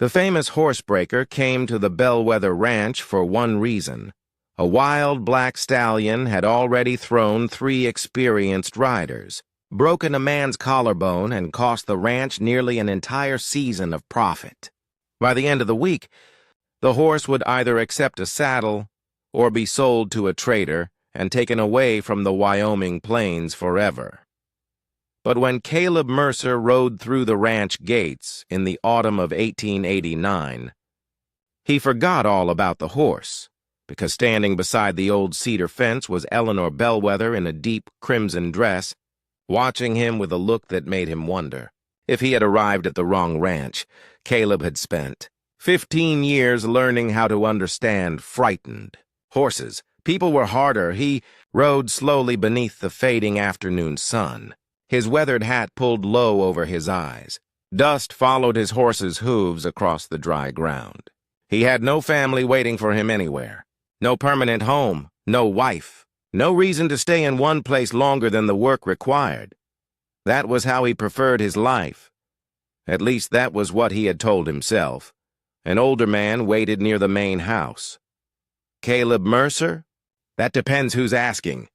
The famous Horsebreaker came to the Bellwether Ranch for one reason. A wild black stallion had already thrown 3 experienced riders, broken a man's collarbone, and cost the ranch nearly an entire season of profit. By the end of the week, the horse would either accept a saddle or be sold to a trader and taken away from the Wyoming plains forever. But when Caleb Mercer rode through the ranch gates in the autumn of 1889, he forgot all about the horse, because standing beside the old cedar fence was Eleanor Bellwether in a deep crimson dress, watching him with a look that made him wonder. If he had arrived at the wrong ranch, Caleb had spent 15 years learning how to understand frightened horses. People were harder. He rode slowly beneath the fading afternoon sun, his weathered hat pulled low over his eyes. Dust followed his horse's hooves across the dry ground. He had no family waiting for him anywhere, no permanent home, no wife, no reason to stay in one place longer than the work required. That was how he preferred his life. At least that was what he had told himself. An older man waited near the main house. Caleb Mercer? That depends who's asking.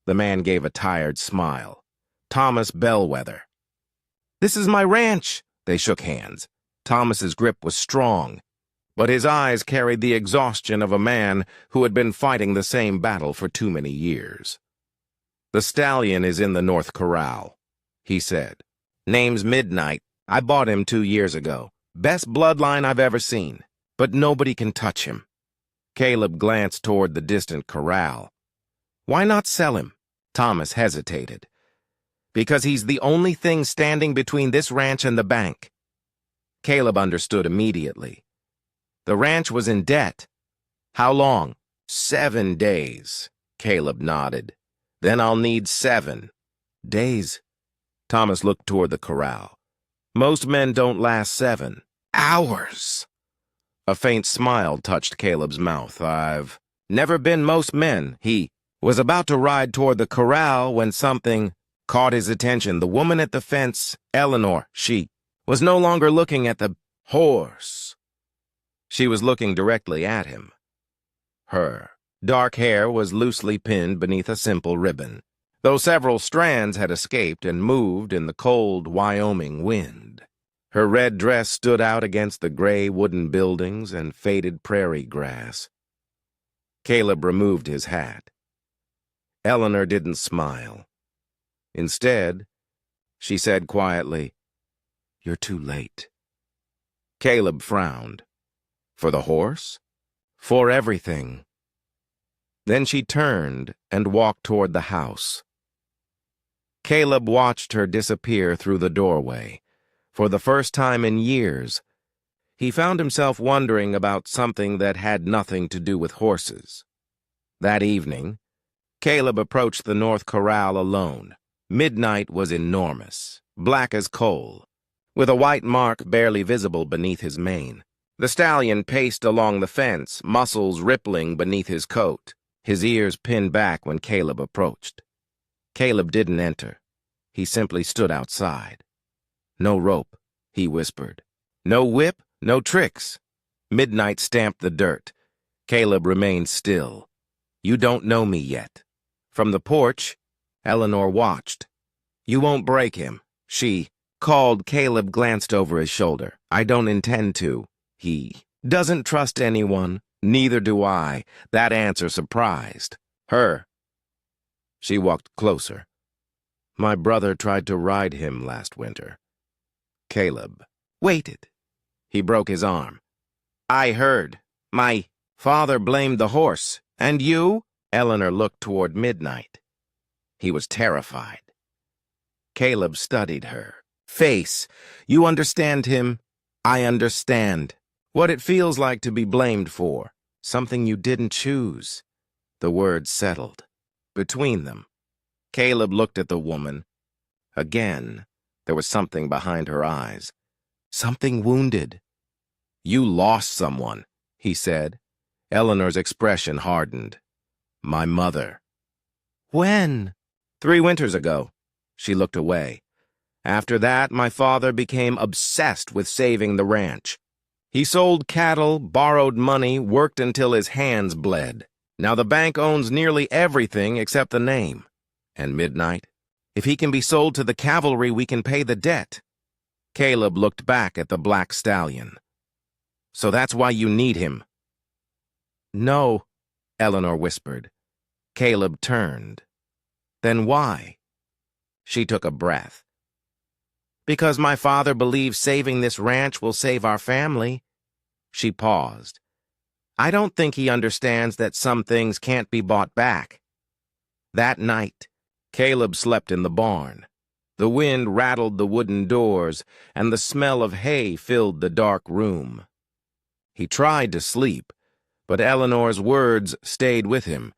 The man gave a tired smile. Thomas Bellwether. This is my ranch. They shook hands. Thomas's grip was strong, but his eyes carried the exhaustion of a man who had been fighting the same battle for too many years. The stallion is in the North Corral, he said. Name's Midnight. I bought him 2 years ago. Best bloodline I've ever seen, but nobody can touch him. Caleb glanced toward the distant corral. Why not sell him? Thomas hesitated. Because he's the only thing standing between this ranch and the bank. Caleb understood immediately. The ranch was in debt. How long? 7 days, Caleb nodded. Then I'll need 7 days. Thomas looked toward the corral. Most men don't last 7 hours. A faint smile touched Caleb's mouth. I've never been most men. He was about to ride toward the corral when something caught his attention. The woman at the fence, Eleanor, she was no longer looking at the horse. She was looking directly at him. Her dark hair was loosely pinned beneath a simple ribbon, though several strands had escaped and moved in the cold Wyoming wind. Her red dress stood out against the gray wooden buildings and faded prairie grass. Caleb removed his hat. Eleanor didn't smile. Instead, she said quietly, "You're too late." Caleb frowned. For the horse? For everything. Then she turned and walked toward the house. Caleb watched her disappear through the doorway. For the first time in years, he found himself wondering about something that had nothing to do with horses. That evening, Caleb approached the North Corral alone. Midnight was enormous, black as coal, with a white mark barely visible beneath his mane. The stallion paced along the fence, muscles rippling beneath his coat, his ears pinned back when Caleb approached. Caleb didn't enter. He simply stood outside. No rope, he whispered. No whip, no tricks. Midnight stamped the dirt. Caleb remained still. You don't know me yet. From the porch, Eleanor watched. You won't break him, she called. Caleb glanced over his shoulder. I don't intend to. He doesn't trust anyone. Neither do I. That answer surprised her. She walked closer. My brother tried to ride him last winter. Caleb waited. He broke his arm. I heard. My father blamed the horse. And you? Eleanor looked toward Midnight. He was terrified. Caleb studied her face. You understand him? I understand. What it feels like to be blamed for. Something you didn't choose. The words settled. Between them. Caleb looked at the woman. Again, there was something behind her eyes. Something wounded. You lost someone, he said. Eleanor's expression hardened. My mother. When? 3 winters ago. She looked away. After that, my father became obsessed with saving the ranch. He sold cattle, borrowed money, worked until his hands bled. Now the bank owns nearly everything except the name. And Midnight? If he can be sold to the cavalry, we can pay the debt. Caleb looked back at the black stallion. So that's why you need him. No, Eleanor whispered. Caleb turned. Then why? She took a breath. Because my father believes saving this ranch will save our family. She paused. I don't think he understands that some things can't be bought back. That night, Caleb slept in the barn. The wind rattled the wooden doors, and the smell of hay filled the dark room. He tried to sleep, but Eleanor's words stayed with him.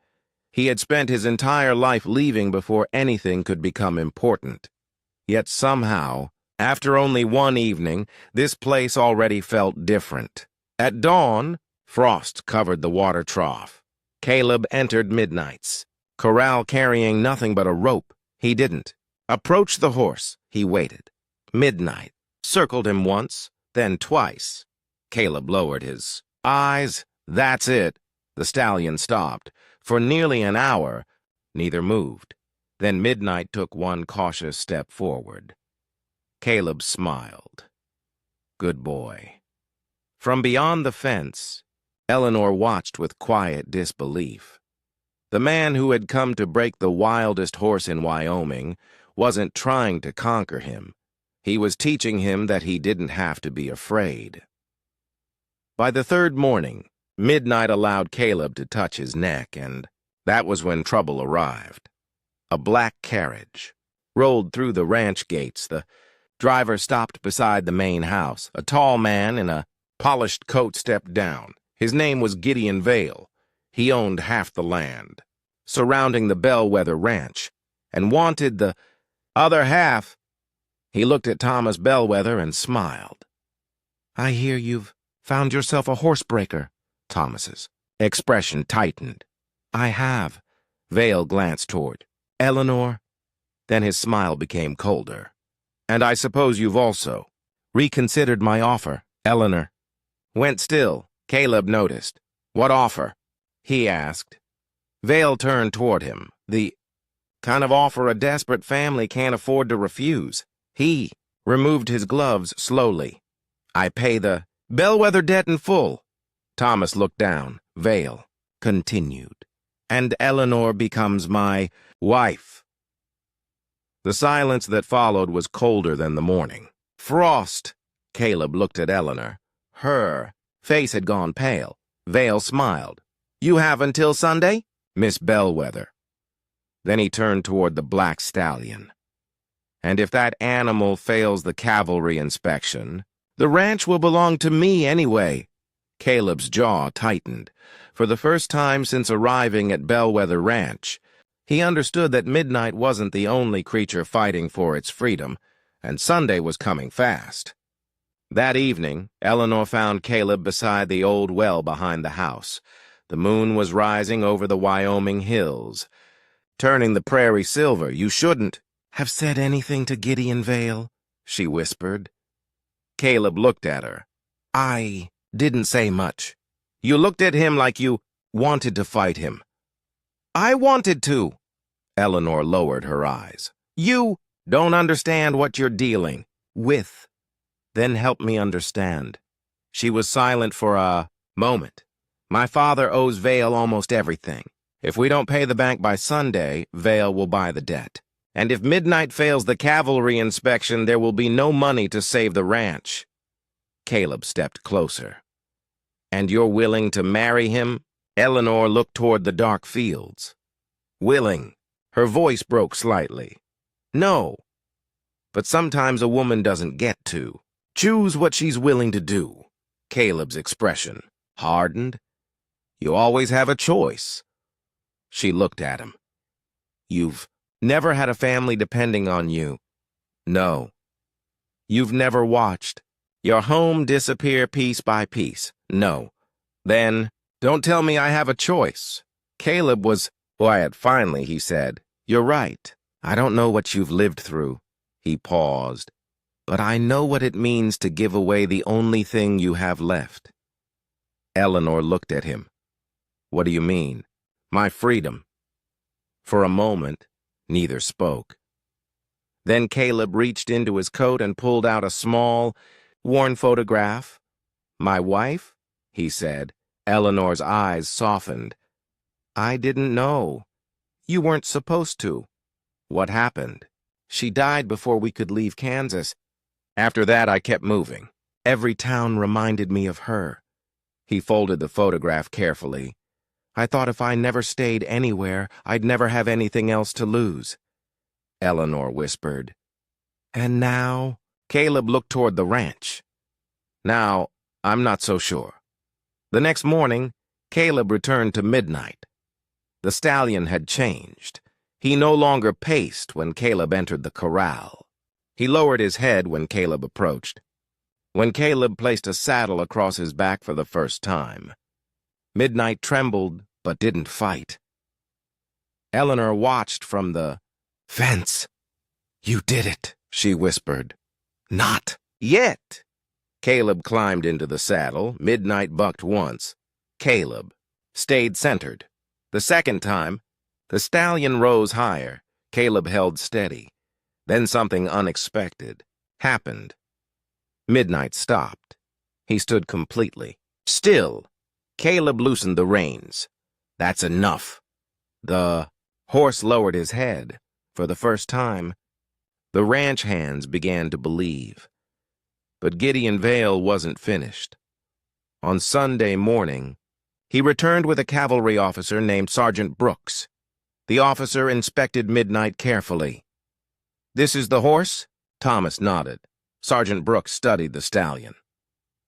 He had spent his entire life leaving before anything could become important. Yet somehow, after only one evening, this place already felt different. At dawn, frost covered the water trough. Caleb entered Midnight's. Corral carrying nothing but a rope. He didn't. Approached the horse. He waited. Midnight circled him once, then twice. Caleb lowered his eyes. That's it. The stallion stopped. For nearly an hour, neither moved. Then Midnight took one cautious step forward. Caleb smiled. Good boy. From beyond the fence, Eleanor watched with quiet disbelief. The man who had come to break the wildest horse in Wyoming wasn't trying to conquer him. He was teaching him that he didn't have to be afraid. By the third morning, Midnight allowed Caleb to touch his neck, and that was when trouble arrived. A black carriage rolled through the ranch gates. The driver stopped beside the main house. A tall man in a polished coat stepped down. His name was Gideon Vale. He owned half the land surrounding the Bellwether Ranch and wanted the other half. He looked at Thomas Bellwether and smiled. I hear you've found yourself a horsebreaker. Thomas's expression tightened. I have. Vale glanced toward Eleanor. Then his smile became colder. And I suppose you've also reconsidered my offer. Eleanor went still. Caleb noticed. What offer? He asked. Vale turned toward him. The kind of offer a desperate family can't afford to refuse. He removed his gloves slowly. I pay the Bellwether debt in full. Thomas looked down. Vale continued. And Eleanor becomes my wife. The silence that followed was colder than the morning. Frost. Caleb looked at Eleanor. Her face had gone pale. Vale smiled. You have until Sunday, Miss Bellwether. Then he turned toward the black stallion. And if that animal fails the cavalry inspection, the ranch will belong to me anyway. Caleb's jaw tightened. For the first time since arriving at Bellwether Ranch, he understood that Midnight wasn't the only creature fighting for its freedom, and Sunday was coming fast. That evening, Eleanor found Caleb beside the old well behind the house. The moon was rising over the Wyoming hills, turning the prairie silver. You shouldn't have said anything to Gideon Vale, she whispered. Caleb looked at her. I didn't say much. You looked at him like you wanted to fight him. I wanted to. Eleanor lowered her eyes. You don't understand what you're dealing with. Then help me understand. She was silent for a moment. My father owes Vale almost everything. If we don't pay the bank by Sunday, Vale will buy the debt. And if Midnight fails the cavalry inspection, there will be no money to save the ranch. Caleb stepped closer. And you're willing to marry him? Eleanor looked toward the dark fields. Willing. Her voice broke slightly. No. But sometimes a woman doesn't get to choose what she's willing to do. Caleb's expression hardened. You always have a choice. She looked at him. You've never had a family depending on you. No. You've never watched your home disappear piece by piece. No. Then, don't tell me I have a choice. Caleb was quiet. Finally, he said, You're right. I don't know what you've lived through. He paused. but I know what it means to give away the only thing you have left." Eleanor looked at him. "What do you mean?" "My freedom." For a moment, neither spoke. Then Caleb reached into his coat and pulled out a small, worn photograph. "My wife?" he said. Eleanor's eyes softened. "I didn't know. You weren't supposed to." "What happened?" "She died before we could leave Kansas. After that, I kept moving. Every town reminded me of her." He folded the photograph carefully. "I thought if I never stayed anywhere, I'd never have anything else to lose." Eleanor whispered. "And now?" Caleb looked toward the ranch. "Now, I'm not so sure." The next morning, Caleb returned to Midnight. The stallion had changed. He no longer paced when Caleb entered the corral. He lowered his head when Caleb approached. When Caleb placed a saddle across his back for the first time, Midnight trembled but didn't fight. Eleanor watched from the fence. "You did it," she whispered. "Not yet." Caleb climbed into the saddle. Midnight bucked once. Caleb stayed centered. The second time, the stallion rose higher. Caleb held steady. Then something unexpected happened. Midnight stopped. He stood completely still. Caleb loosened the reins. "That's enough." The horse lowered his head. For the first time, the ranch hands began to believe. But Gideon Vale wasn't finished. On Sunday morning, he returned with a cavalry officer named Sergeant Brooks. The officer inspected Midnight carefully. "This is the horse?" Thomas nodded. Sergeant Brooks studied the stallion.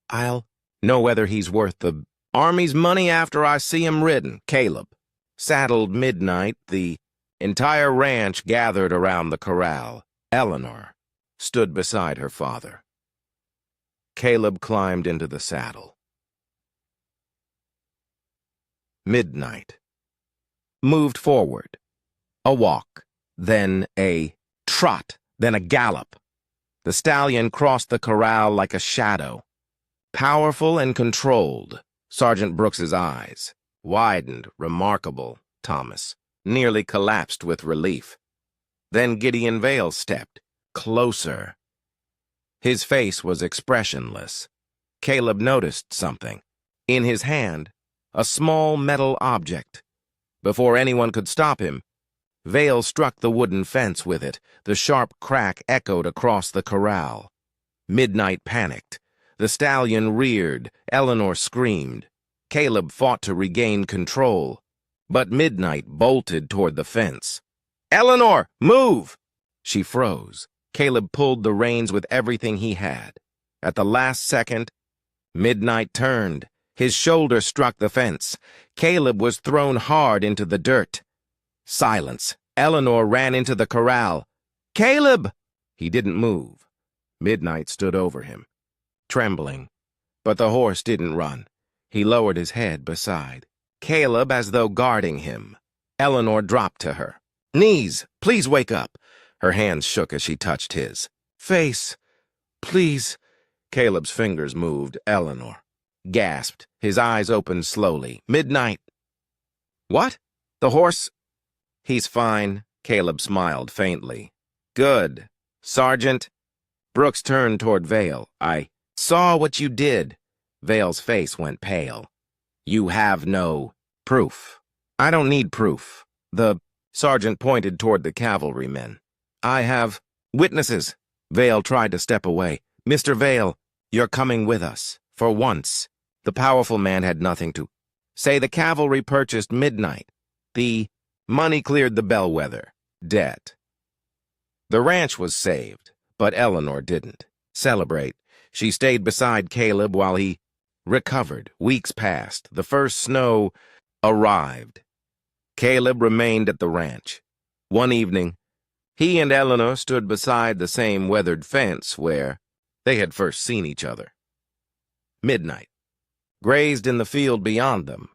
"I'll know whether he's worth the Army's money after I see him ridden." Caleb saddled Midnight. The entire ranch gathered around the corral. Eleanor stood beside her father. Caleb climbed into the saddle. Midnight moved forward. A walk, then a trot, then a gallop. The stallion crossed the corral like a shadow. Powerful and controlled, Sergeant Brooks's eyes widened. "Remarkable," Thomas nearly collapsed with relief. Then Gideon Vale stepped closer. His face was expressionless. Caleb noticed something. In his hand, a small metal object. Before anyone could stop him, Vale struck the wooden fence with it. The sharp crack echoed across the corral. Midnight panicked. The stallion reared. Eleanor screamed. Caleb fought to regain control, but Midnight bolted toward the fence. "Eleanor, move!" She froze. Caleb pulled the reins with everything he had. At the last second, Midnight turned. His shoulder struck the fence. Caleb was thrown hard into the dirt. Silence. Eleanor ran into the corral. "Caleb!" He didn't move. Midnight stood over him, trembling. But the horse didn't run. He lowered his head beside Caleb as though guarding him. Eleanor dropped to her knees. "Please wake up." Her hands shook as she touched his face. "Please." Caleb's fingers moved. Eleanor gasped. His eyes opened slowly. "Midnight." "What? The horse?" "He's fine." Caleb smiled faintly. "Good. Sergeant." Brooks turned toward Vale. "I saw what you did." Vale's face went pale. "You have no proof." "I don't need proof." The sergeant pointed toward the cavalrymen. "I have witnesses." Vale tried to step away. "Mr. Vale, you're coming with us. For once." The powerful man had nothing to say. "The cavalry purchased Midnight. The money cleared the bellwether debt. The ranch was saved, but Eleanor didn't celebrate. She stayed beside Caleb while he recovered. Weeks passed. The first snow arrived. Caleb remained at the ranch. One evening, he and Eleanor stood beside the same weathered fence where they had first seen each other. Midnight grazed in the field beyond them.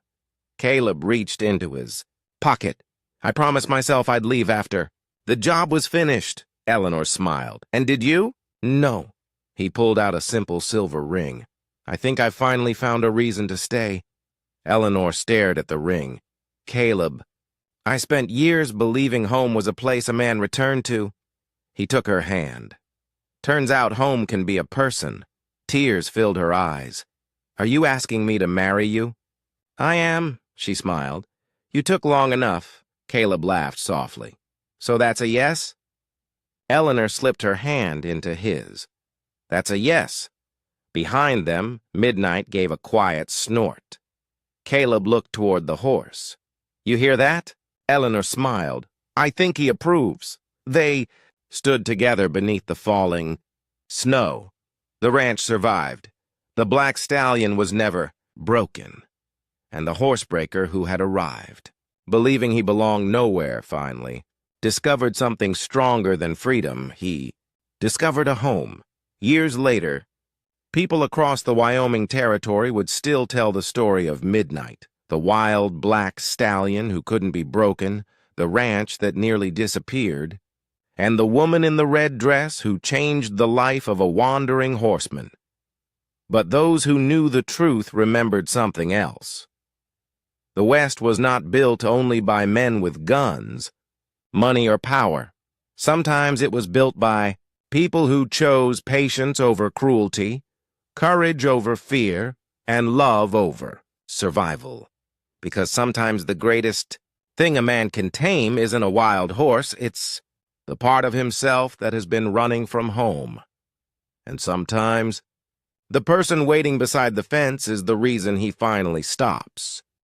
Caleb reached into his pocket. "I promised myself I'd leave after the job was finished." Eleanor smiled. "And did you?" "No." He pulled out a simple silver ring. I think I finally found a reason to stay. Eleanor stared at the ring. Caleb, I spent years believing home was a place a man returned to. He took her hand. Turns out home can be a person. Tears filled her eyes. Are you asking me to marry you? I am, she smiled. You took long enough. Caleb laughed softly. So that's a yes? Eleanor slipped her hand into his. That's a yes. Behind them, Midnight gave a quiet snort. Caleb looked toward the horse. You hear that? Eleanor smiled. I think he approves. They stood together beneath the falling snow. The ranch survived. The black stallion was never broken. And the horsebreaker who had arrived, believing he belonged nowhere finally, discovered something stronger than freedom. He discovered a home. Years later, people across the Wyoming Territory would still tell the story of Midnight, the wild black stallion who couldn't be broken, the ranch that nearly disappeared, and the woman in the red dress who changed the life of a wandering horseman. But those who knew the truth remembered something else. The West was not built only by men with guns, money, or power. Sometimes it was built by people who chose patience over cruelty, courage over fear, and love over survival. Because sometimes the greatest thing a man can tame isn't a wild horse, it's the part of himself that has been running from home. And sometimes the person waiting beside the fence is the reason he finally stops.